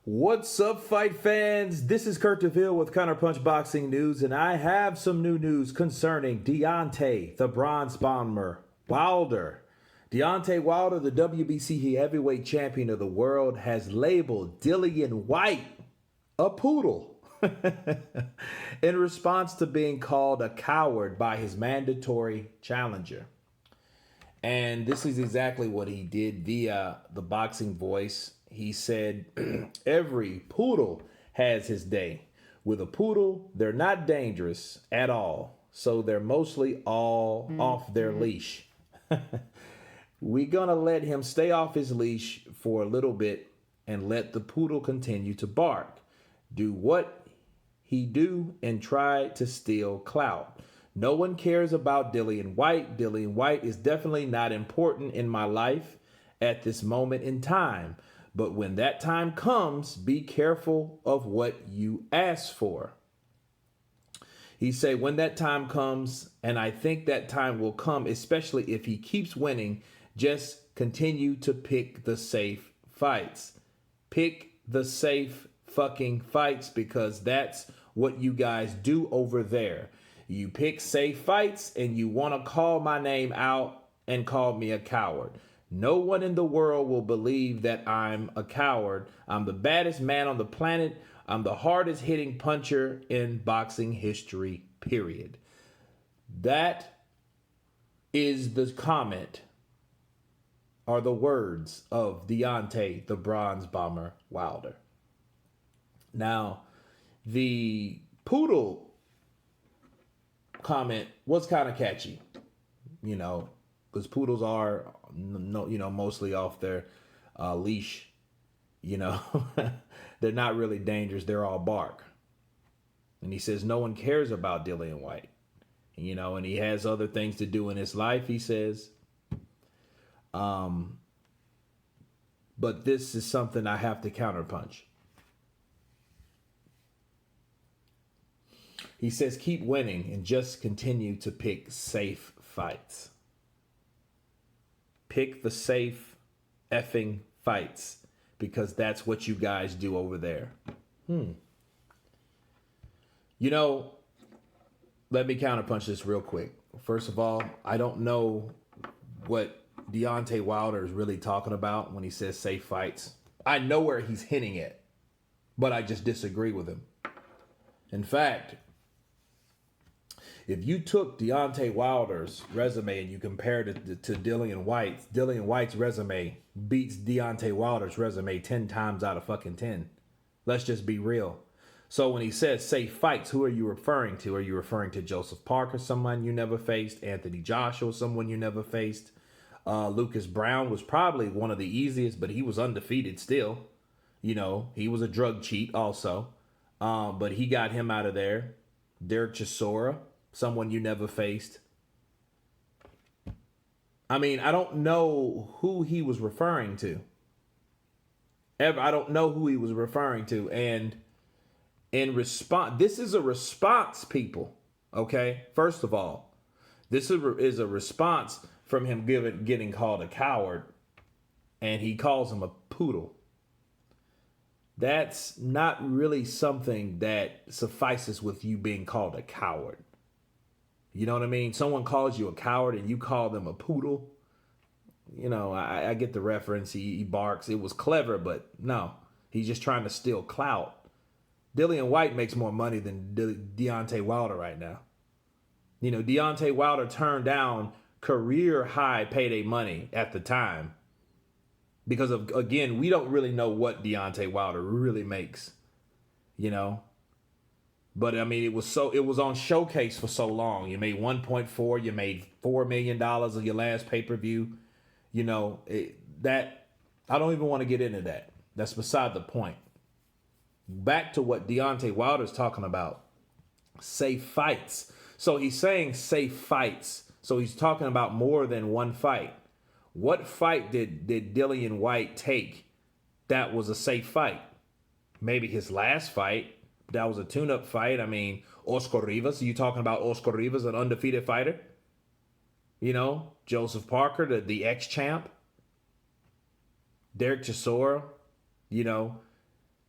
What's up, fight fans? This is Kurt DeVille with Counterpunch Boxing News, and I have some new news concerning Deontay, the Bronze Bomber, Wilder. Deontay Wilder, the WBC heavyweight champion of the world, has labeled Dillian Whyte a poodle in response to being called a coward by his mandatory challenger. And this is exactly what he did via the Boxing Voice. He said, every poodle has his day. With a poodle, they're not dangerous at all. So they're mostly all off their leash. We're going to let him stay off his leash for a little bit and let the poodle continue to bark. Do what he do and try to steal clout. No one cares about Dillian Whyte. Dillian Whyte is definitely not important in my life at this moment in time. But when that time comes, be careful of what you ask for. He said, when that time comes, and I think that time will come, especially if he keeps winning, just continue to pick the safe fights. Pick the safe fucking fights, because that's what you guys do over there. You pick safe fights and you want to call my name out and call me a coward. No one in the world will believe that I'm a coward. I'm the baddest man on the planet. I'm the hardest hitting puncher in boxing history, period. That is the comment or the words of Deontay, the Bronze Bomber Wilder. Now, the Poodle comment was kind of catchy, because poodles are, mostly off their leash. They're not really dangerous. They're all bark. And he says no one cares about Dillian Whyte. And he has other things to do in his life, he says. But this is something I have to counterpunch. He says keep winning and just continue to pick safe fights. Pick the safe effing fights, because that's what you guys do over there. Let me counterpunch this real quick. First of all, I don't know what Deontay Wilder is really talking about when he says safe fights. I know where he's hinting at, but I just disagree with him. In fact, if you took Deontay Wilder's resume and you compared it to Dillian Whyte's resume beats Deontay Wilder's resume 10 times out of fucking 10. Let's just be real. So when he says safe fights, who are you referring to? Are you referring to Joseph Parker, someone you never faced? Anthony Joshua, someone you never faced? Lucas Brown was probably one of the easiest, but he was undefeated still. He was a drug cheat also. But he got him out of there. Derek Chisora, someone you never faced. I mean, I don't know who he was referring to. I don't know who he was referring to. And in response, this is a response, people. Okay? First of all, this is a response from him getting called a coward. And he calls him a poodle. That's not really something that suffices with you being called a coward. You know what I mean? Someone calls you a coward and you call them a poodle. I get the reference. He barks. It was clever, but no. He's just trying to steal clout. Dillian Whyte makes more money than Deontay Wilder right now. Deontay Wilder turned down career high payday money at the time. Because again, we don't really know what Deontay Wilder really makes. But I mean, it was on showcase for so long. You made 1.4, you made $4 million of your last pay-per-view. That I don't even want to get into that. That's beside the point. Back to what Deontay Wilder's talking about. Safe fights. So he's saying safe fights. So he's talking about more than one fight. What fight did Dillian Whyte take that was a safe fight? Maybe his last fight. That was a tune-up fight. I mean, Oscar Rivas. Are you talking about Oscar Rivas, an undefeated fighter? Joseph Parker, the ex-champ. Derek Chisora,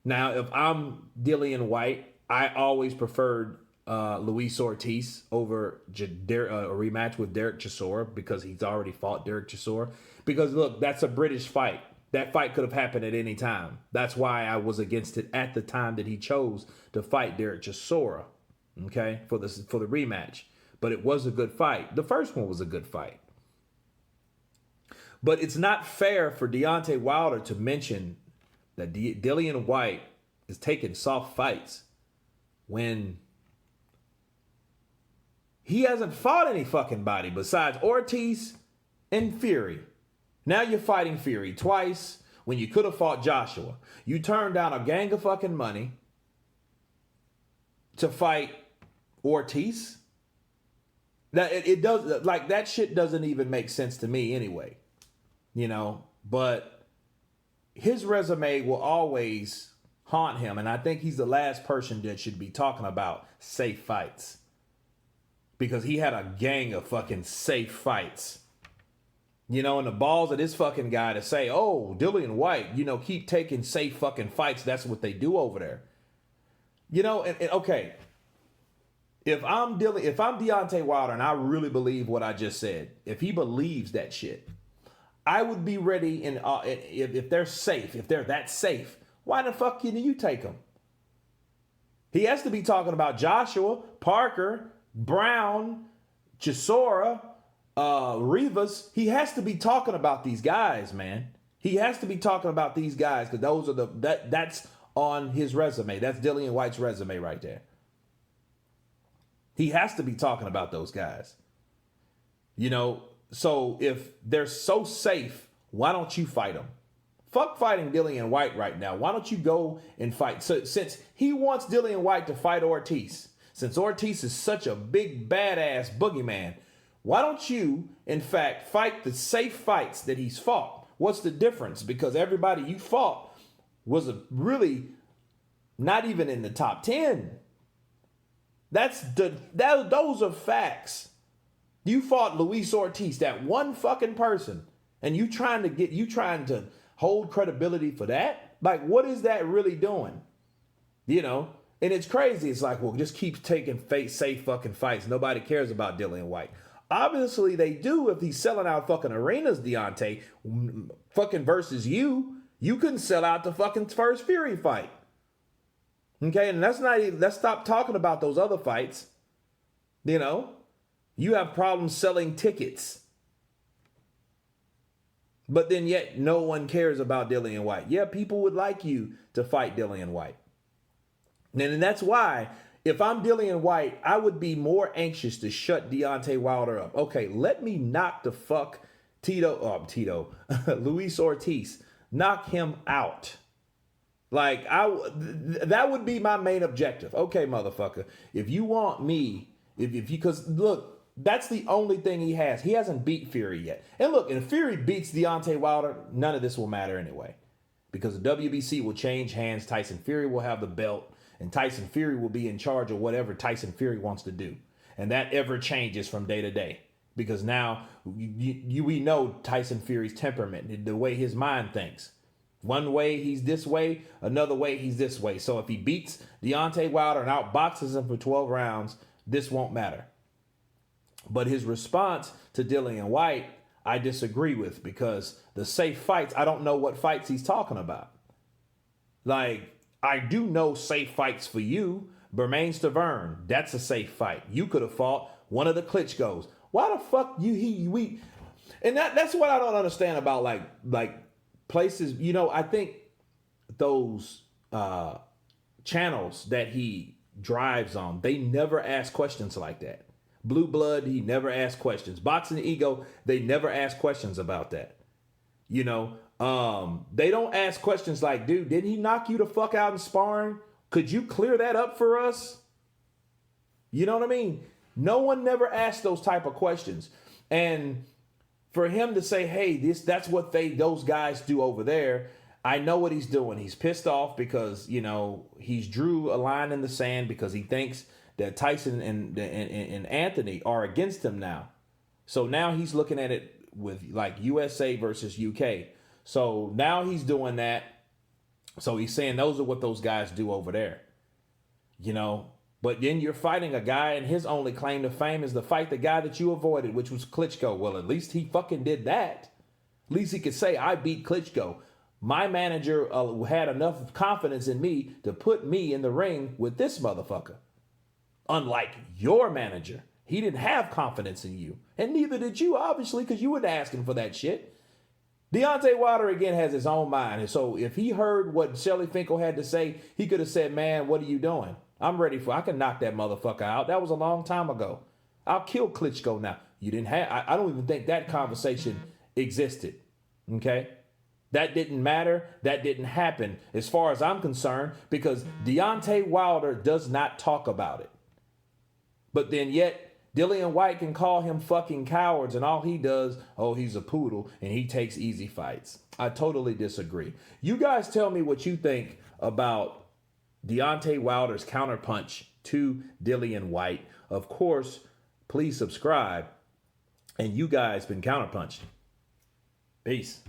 Now, if I'm Dillian Whyte, I always preferred Luis Ortiz over a rematch with Derek Chisora because he's already fought Derek Chisora. Because look, that's a British fight. That fight could have happened at any time. That's why I was against it at the time that he chose to fight Derek Chisora, okay, for the rematch. But it was a good fight. The first one was a good fight. But it's not fair for Deontay Wilder to mention that Dillian Whyte is taking soft fights when he hasn't fought any fucking body besides Ortiz and Fury. Now you're fighting Fury twice when you could have fought Joshua. You turned down a gang of fucking money to fight Ortiz. That it does, like, that shit doesn't even make sense to me anyway. You know, but his resume will always haunt him, and I think he's the last person that should be talking about safe fights. Because he had a gang of fucking safe fights. You know, and the balls of this fucking guy to say, oh, Dillian Whyte, you know, keep taking safe fucking fights. That's what they do over there. You know, and okay. If I'm Deontay Wilder and I really believe what I just said, if he believes that shit, I would be ready. And if they're safe, if they're that safe, why the fuck can you take them? He has to be talking about Joshua, Parker, Brown, Chisora, Rivas. He has to be talking about these guys, man. He has to be talking about these guys because those are that's on his resume. That's Dillian Whyte's resume right there. He has to be talking about those guys. You know, so if they're so safe, why don't you fight them? Fuck fighting Dillian Whyte right now. Why don't you go and fight? So since he wants Dillian Whyte to fight Ortiz, since Ortiz is such a big badass boogeyman, why don't you, in fact, fight the safe fights that he's fought? What's the difference? Because everybody you fought was really not even in the top 10. Those are facts. You fought Luis Ortiz, that one fucking person, and you trying to hold credibility for that? Like, what is that really doing? You know, and it's crazy. It's like, well, just keep taking safe fucking fights. Nobody cares about Dillian Whyte. Obviously they do if he's selling out fucking arenas, Deontay, fucking versus you. You couldn't sell out the fucking first Fury fight. Okay, and let's stop talking about those other fights. You know, you have problems selling tickets. But then yet no one cares about Dillian Whyte. Yeah, people would like you to fight Dillian Whyte. And that's why, if I'm Dillian Whyte, I would be more anxious to shut Deontay Wilder up. Okay, let me knock the fuck Luis Ortiz. Knock him out. Like, that would be my main objective. Okay, motherfucker, if you want me, because look, that's the only thing he has. He hasn't beat Fury yet. And look, if Fury beats Deontay Wilder, none of this will matter anyway. Because the WBC will change hands. Tyson Fury will have the belt. And Tyson Fury will be in charge of whatever Tyson Fury wants to do. And that ever changes from day to day. Because now we know Tyson Fury's temperament, the way his mind thinks. One way he's this way, another way he's this way. So if he beats Deontay Wilder and outboxes him for 12 rounds, this won't matter. But his response to Dillian Whyte, I disagree with, because the safe fights, I don't know what fights he's talking about. Like, I do know safe fights for you. Bermane Stavern, that's a safe fight. You could have fought one of the Klitschko's. Why the fuck we? And that's what I don't understand about like places. You know, I think those channels that he drives on, they never ask questions like that. Blue Blood, he never asked questions. Boxing Ego, they never ask questions about that. You know, they don't ask questions like, dude, didn't he knock you the fuck out in sparring? Could you clear that up for us? You know what I mean? No one never asked those type of questions. And for him to say, hey, that's what those guys do over there. I know what he's doing. He's pissed off because, you know, he's drew a line in the sand because he thinks that Tyson and Anthony are against him now. So now he's looking at it with like USA versus UK. So now he's doing that. So he's saying those are what those guys do over there, you know. But then you're fighting a guy, and his only claim to fame is to fight the guy that you avoided, which was Klitschko. Well, at least he fucking did that. At least he could say, I beat Klitschko. My manager had enough confidence in me to put me in the ring with this motherfucker. Unlike your manager. He didn't have confidence in you. And neither did you, obviously, because you weren't asking for that shit. Deontay Wilder, again, has his own mind. And so if he heard what Shelly Finkel had to say, he could have said, man, what are you doing? I can knock that motherfucker out. That was a long time ago. I'll kill Klitschko now. You didn't have, I don't even think that conversation existed. Okay? That didn't matter. That didn't happen as far as I'm concerned, because Deontay Wilder does not talk about it. But then yet, Dillian Whyte can call him fucking cowards, and all he does, oh, he's a poodle and he takes easy fights. I totally disagree. You guys tell me what you think about Deontay Wilder's counterpunch to Dillian Whyte. Of course, please subscribe. And you guys been counterpunched. Peace.